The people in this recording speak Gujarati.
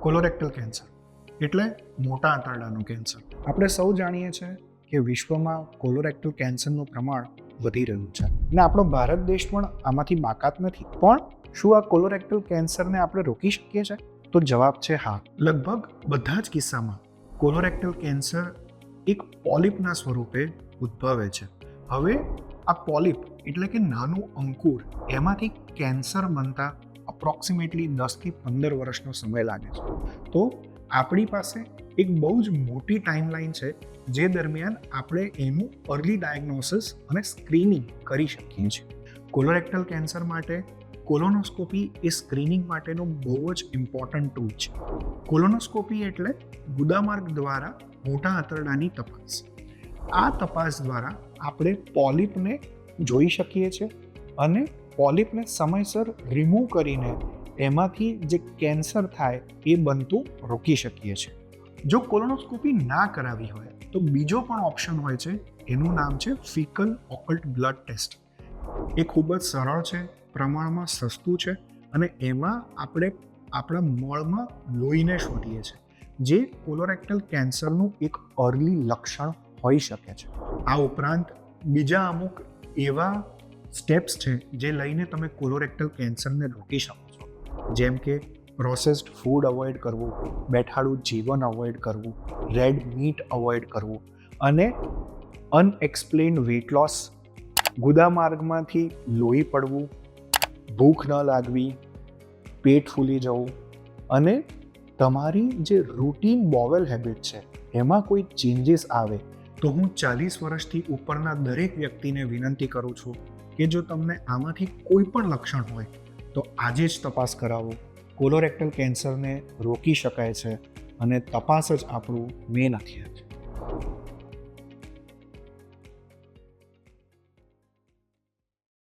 કોલોરેક્ટલ કેન્સર એટલે મોટા આંતરડાનું કેન્સર. આપણે સૌ જાણીએ છીએ કે વિશ્વમાં કોલોરેક્ટલ કેન્સરનું પ્રમાણ વધી રહ્યું છે અને આપણો ભારત દેશ પણ આમાંથી બાકાત નથી. પણ શું આ કોલોરેક્ટલ કેન્સરને આપણે રોકી શકીએ છીએ? તો જવાબ છે હા. લગભગ બધા જ કિસ્સામાં કોલોરેક્ટલ કેન્સર એક પોલિપના સ્વરૂપે ઉદ્ભવે છે. હવે આ પોલિપ એટલે કે નાનું અંકુર, એમાંથી કેન્સર બનતા અપ્રોક્સિમેટલી 10 થી 15 વર્ષનો સમય લાગે છે. તો આપણી પાસે એક બહુ જ મોટી ટાઈમલાઈન છે જે દરમિયાન આપણે એનું અર્લી ડાયગ્નોસિસ અને સ્ક્રીનિંગ કરી શકીએ છીએ. કોલોરેક્ટલ કેન્સર માટે કોલોનોસ્કોપી એ સ્ક્રીનિંગ માટેનો બહુ જ ઇમ્પોર્ટન્ટ ટૂલ છે. કોલોનોસ્કોપી એટલે ગુદામાર્ગ દ્વારા મોટા આંતરડાની તપાસ. આ તપાસ દ્વારા આપણે પોલિપને જોઈ શકીએ છીએ અને પોલિપને સમયસર રિમૂવ કરીને એમાંથી જે કેન્સર થાય એ બનતું રોકી શકીએ છીએ. જો કોલોનોસ્કોપી ના કરાવી હોય તો બીજો પણ ઓપ્શન હોય છે, એનું નામ છે ફિકલ ઓકલ્ટ બ્લડ ટેસ્ટ. એ ખૂબ જ સરળ છે, પ્રમાણમાં સસ્તું છે અને એમાં આપણે આપણા મળમાં લોહીને શોધીએ છીએ, જે કોલોરેક્ટલ કેન્સરનું એક અર્લી લક્ષણ હોઈ શકે છે. આ ઉપરાંત બીજા અમુક એવા સ્ટેપ્સ છે જે લઈને તમે કોલોરેક્ટલ કેન્સરને રોકી શકો છો, જેમ કે પ્રોસેસ્ડ ફૂડ અવોઇડ કરવું, બેઠાડું જીવન અવોઇડ કરવું, રેડ મીટ અવોઇડ કરવું અને અનએક્સપ્લેન્ડ વેટ લોસ, ગુદામાર્ગમાંથી લોહી પડવું, ભૂખ ન લાગવી, પેટ ફૂલી જવું અને તમારી જે રૂટીન બોવેલ હેબિટ છે એમાં કોઈ ચેન્જીસ આવે તો હું 40 વર્ષથી ઉપરના દરેક વ્યક્તિને વિનંતી કરું છું કે જો તમને આમાંથી કોઈ પણ લક્ષણ હોય તો આજે જ તપાસ કરાવો. કોલોરેક્ટલ કેન્સરને રોકી શકાય છે અને તપાસ જ આપણું મેન હથિયાર છે.